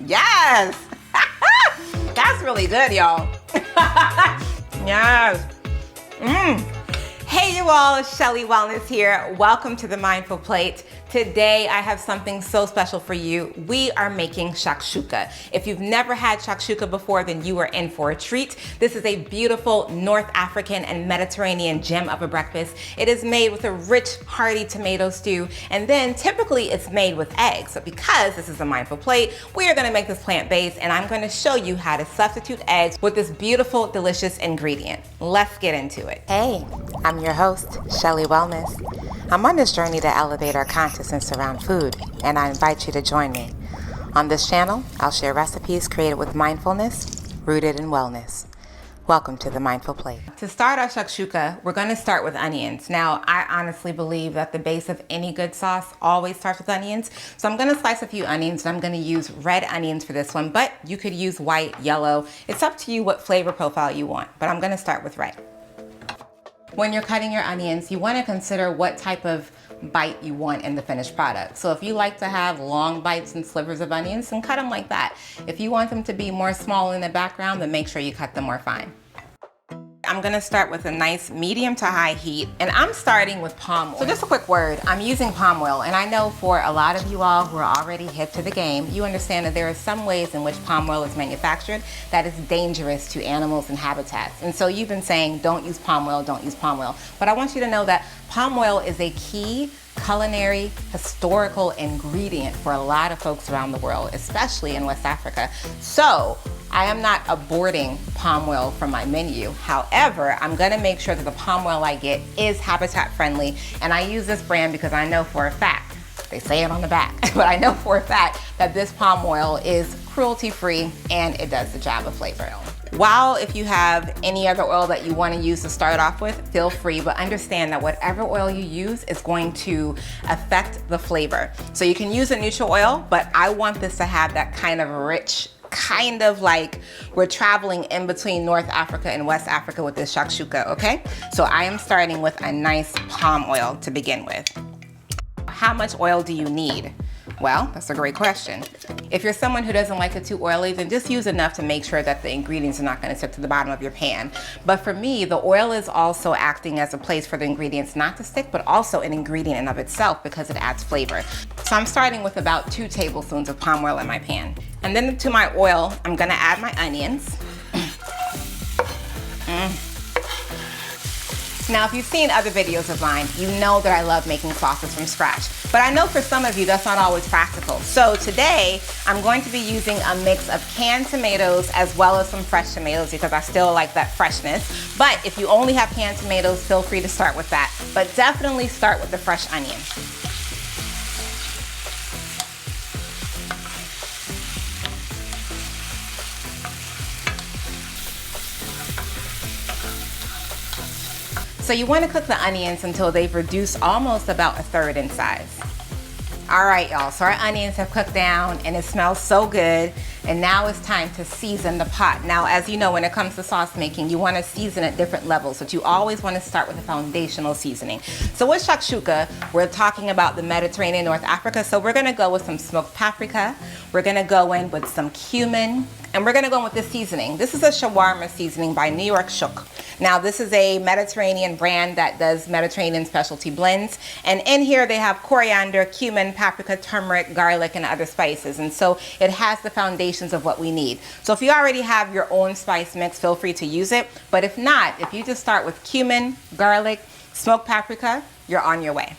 Yes. That's really good, y'all. Yes. Hey you all, Shelly Wellness here. Welcome to the Mindful Plate. Today I have something so special for you. We are making shakshuka. If you've never had shakshuka before, then you are in for a treat. This is a beautiful North African and Mediterranean gem of a breakfast. It is made with a rich, hearty tomato stew, and then typically it's made with eggs. So because this is a Mindful Plate, we are gonna make this plant-based, and I'm gonna show you how to substitute eggs with this beautiful, delicious ingredient. Let's get into it. Hey, I'm your host, Shelly Wellness. I'm on this journey to elevate our consciousness around food, and I invite you to join me. On this channel, I'll share recipes created with mindfulness, rooted in wellness. Welcome to the Mindful Plate. To start our shakshuka, we're going to start with onions. Now, I honestly believe that the base of any good sauce always starts with onions. So I'm going to slice a few onions, and I'm going to use red onions for this one, but you could use white, yellow. It's up to you what flavor profile you want, but I'm going to start with red. When you're cutting your onions, you want to consider what type of bite you want in the finished product. So if you like to have long bites and slivers of onions, then cut them like that. If you want them to be more small in the background, then make sure you cut them more fine. I'm gonna start with a nice medium to high heat, and I'm starting with palm oil. So just a quick word, I'm using palm oil, and I know for a lot of you all who are already hip to the game, you understand that there are some ways in which palm oil is manufactured that is dangerous to animals and habitats. And so you've been saying, don't use palm oil, don't use palm oil. But I want you to know that palm oil is a key culinary, historical ingredient for a lot of folks around the world, especially in West Africa. So I am not aborting palm oil from my menu. However, I'm gonna make sure that the palm oil I get is habitat friendly. And I use this brand because I know for a fact, they say it on the back, but I know for a fact that this palm oil is cruelty free and it does the job of flavor. While if you have any other oil that you want to use to start off with, feel free, but understand that whatever oil you use is going to affect the flavor. So you can use a neutral oil, but I want this to have that kind of rich, kind of like we're traveling in between North Africa and West Africa with this shakshuka, okay? So I am starting with a nice palm oil to begin with. How much oil do you need? Well, that's a great question. If you're someone who doesn't like it too oily, then just use enough to make sure that the ingredients are not going to stick to the bottom of your pan. But for me, the oil is also acting as a place for the ingredients not to stick, but also an ingredient in of itself because it adds flavor. So I'm starting with about 2 tablespoons of palm oil in my pan. And then to my oil, I'm going to add my onions. Now, if you've seen other videos of mine, you know that I love making sauces from scratch. But I know for some of you, that's not always practical. So today, I'm going to be using a mix of canned tomatoes as well as some fresh tomatoes because I still like that freshness. But if you only have canned tomatoes, feel free to start with that. But definitely start with the fresh onion. So you want to cook the onions until they've reduced almost about 1/3 in size. All right, y'all, so our onions have cooked down and it smells so good. And now it's time to season the pot. Now, as you know, when it comes to sauce making, you want to season at different levels, but you always want to start with a foundational seasoning. So with shakshuka, we're talking about the Mediterranean, North Africa. So we're going to go with some smoked paprika. We're going to go in with some cumin, and we're going to go in with this seasoning. This is a shawarma seasoning by New York Shook. Now, this is a Mediterranean brand that does Mediterranean specialty blends. And in here, they have coriander, cumin, paprika, turmeric, garlic, and other spices. And so it has the foundations of what we need. So if you already have your own spice mix, feel free to use it. But if not, if you just start with cumin, garlic, smoked paprika, you're on your way.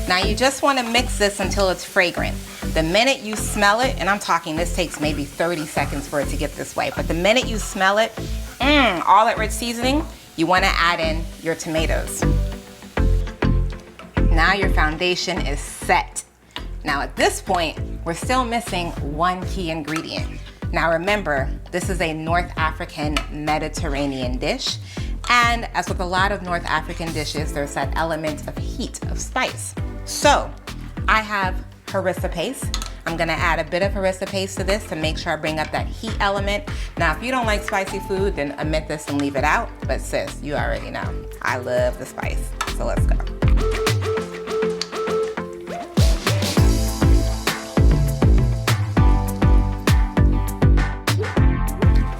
Now you just want to mix this until it's fragrant. The minute you smell it, and I'm talking this takes maybe 30 seconds for it to get this way, but the minute you smell it, all that rich seasoning, you want to add in your tomatoes. Now your foundation is set. Now at this point, we're still missing one key ingredient. Now remember, this is a North African Mediterranean dish. And as with a lot of North African dishes, there's that element of heat, of spice. So I have harissa paste. I'm gonna add a bit of harissa paste to this to make sure I bring up that heat element. Now, if you don't like spicy food, then omit this and leave it out. But sis, you already know, I love the spice. So let's go.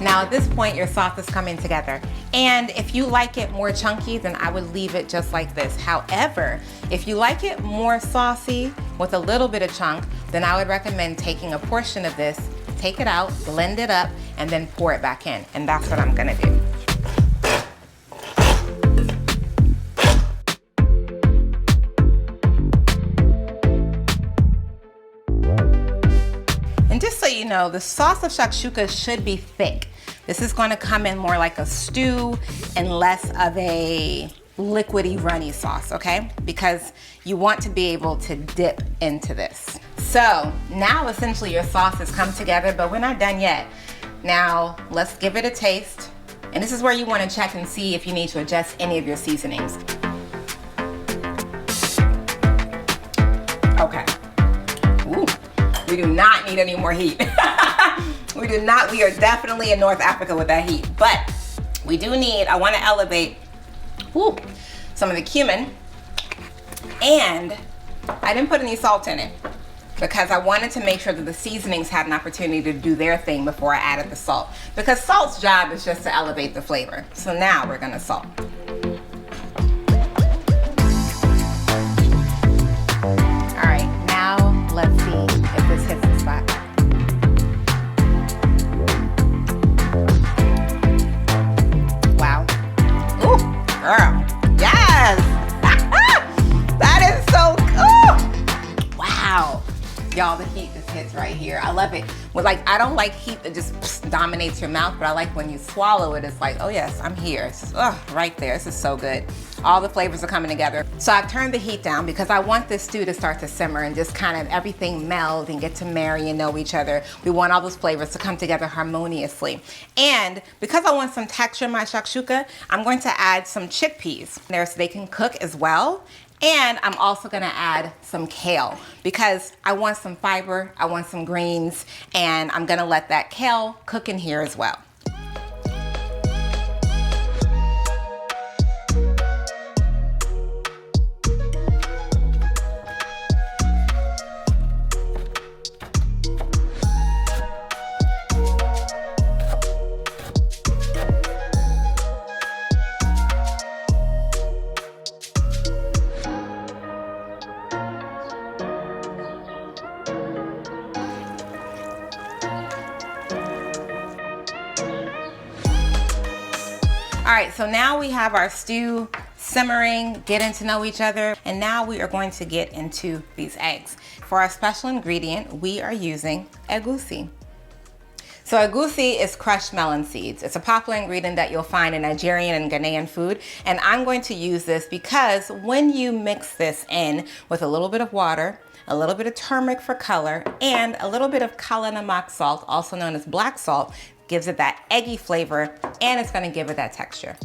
Now at this point, your sauce is coming together. And if you like it more chunky, then I would leave it just like this. However, if you like it more saucy with a little bit of chunk, then I would recommend taking a portion of this, take it out, blend it up, and then pour it back in. And that's what I'm gonna do. And just so you know, the sauce of shakshuka should be thick. This is gonna come in more like a stew and less of a liquidy, runny sauce, okay? Because you want to be able to dip into this. So now essentially your sauce has come together, but we're not done yet. Now let's give it a taste. And this is where you wanna check and see if you need to adjust any of your seasonings. Okay. Ooh, we do not need any more heat. We do not, we are definitely in North Africa with that heat, but we do need, I wanna elevate some of the cumin, and I didn't put any salt in it because I wanted to make sure that the seasonings had an opportunity to do their thing before I added the salt, because salt's job is just to elevate the flavor. So now we're gonna salt. All right, now let's see if this hits the spot. Girl, yes! That is so cool! Wow. Y'all, the heat just hits right here. I love it. Well, like, I don't like heat that just dominates your mouth, but I like when you swallow it, it's like, oh yes, I'm here. It's just, right there. This is so good. All the flavors are coming together. So I've turned the heat down because I want this stew to start to simmer and just kind of everything meld and get to marry and know each other. We want all those flavors to come together harmoniously. And because I want some texture in my shakshuka, I'm going to add some chickpeas there so they can cook as well. And I'm also gonna add some kale because I want some fiber, I want some greens, and I'm gonna let that kale cook in here as well. All right, so now we have our stew simmering, getting to know each other, and now we are going to get into these eggs. For our special ingredient, we are using egusi. So egusi is crushed melon seeds. It's a popular ingredient that you'll find in Nigerian and Ghanaian food, and I'm going to use this because when you mix this in with a little bit of water, a little bit of turmeric for color, and a little bit of kala namak salt, also known as black salt, gives it that eggy flavor, and it's gonna give it that texture.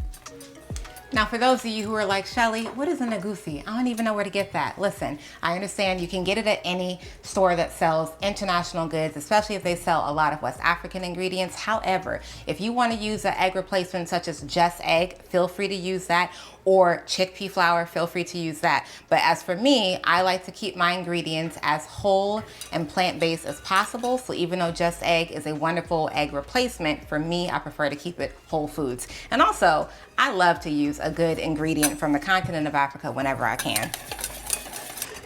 Now, for those of you who are like, Shelly, what is an egusi? I don't even know where to get that. Listen, I understand you can get it at any store that sells international goods, especially if they sell a lot of West African ingredients. However, if you want to use an egg replacement such as Just Egg, feel free to use that, or chickpea flour, feel free to use that. But as for me, I like to keep my ingredients as whole and plant-based as possible. So even though Just Egg is a wonderful egg replacement, for me, I prefer to keep it whole foods. And also, I love to use a good ingredient from the continent of Africa whenever I can.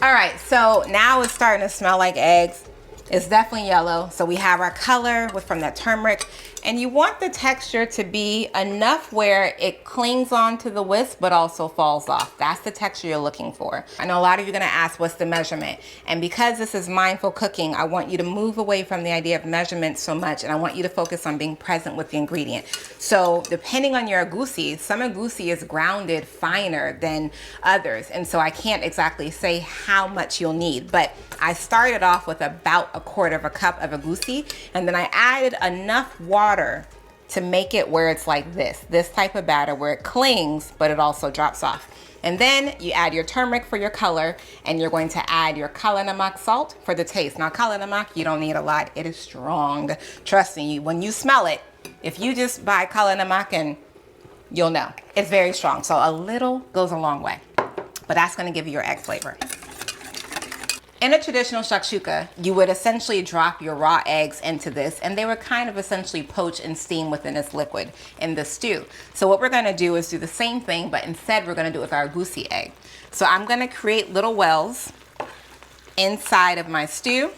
All right, so now it's starting to smell like eggs. It's definitely yellow. So we have our color from that turmeric, and you want the texture to be enough where it clings onto the whisk, but also falls off. That's the texture you're looking for. I know a lot of you are gonna ask, what's the measurement? And because this is mindful cooking, I want you to move away from the idea of measurement so much, and I want you to focus on being present with the ingredient. So depending on your egusi, some egusi is grounded finer than others, and so I can't exactly say how much you'll need, but I started off with about 1/4 cup of egusi, and then I added enough water to make it where it's like this type of batter where it clings, but it also drops off. And then you add your turmeric for your color, and you're going to add your kala namak salt for the taste. Now, kala namak, you don't need a lot. It is strong. Trust me, when you smell it, if you just buy kala namak, and you'll know. It's very strong, so a little goes a long way. But that's gonna give you your egg flavor. In a traditional shakshuka, you would essentially drop your raw eggs into this, and they would kind of essentially poach and steam within this liquid in the stew. So what we're gonna do is do the same thing, but instead we're gonna do it with our egusi egg. So I'm gonna create little wells inside of my stew,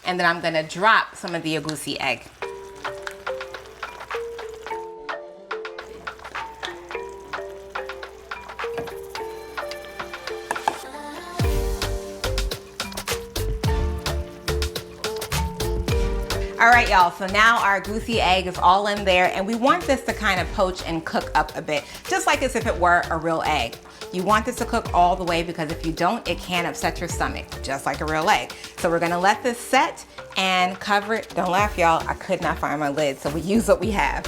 and then I'm gonna drop some of the egusi egg. All right, y'all, so now our egusi egg is all in there, and we want this to kind of poach and cook up a bit, just like as if it were a real egg. You want this to cook all the way, because if you don't, it can upset your stomach, just like a real egg. So we're gonna let this set and cover it. Don't laugh, y'all, I could not find my lid, so we use what we have.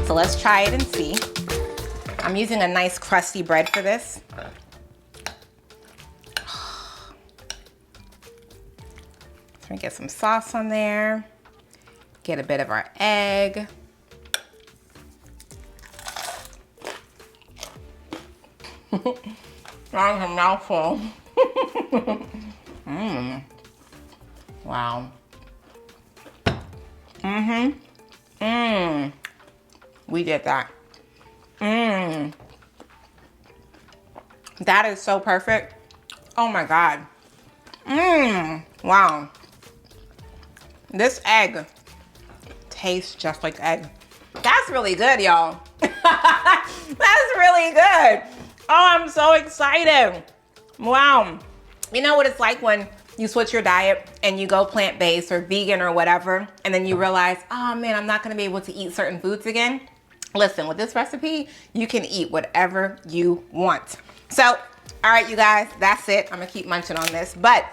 So let's try it and see. I'm using a nice crusty bread for this. Let me get some sauce on there. Get a bit of our egg. That's a mouthful. Wow. We did that. That is so perfect. Oh my God. Wow. This egg tastes just like egg. That's really good, y'all. That's really good. Oh, I'm so excited. Wow. You know what it's like when you switch your diet and you go plant-based or vegan or whatever, and then you realize, oh man, I'm not gonna be able to eat certain foods again. Listen, with this recipe, you can eat whatever you want. So, all right, you guys, that's it. I'm gonna keep munching on this. But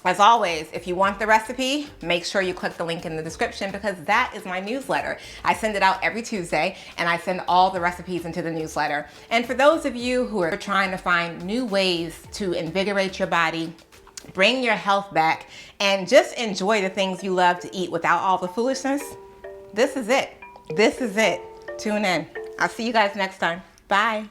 as always, if you want the recipe, make sure you click the link in the description, because that is my newsletter. I send it out every Tuesday, and I send all the recipes into the newsletter. And for those of you who are trying to find new ways to invigorate your body, bring your health back, and just enjoy the things you love to eat without all the foolishness, this is it. This is it. Tune in. I'll see you guys next time. Bye.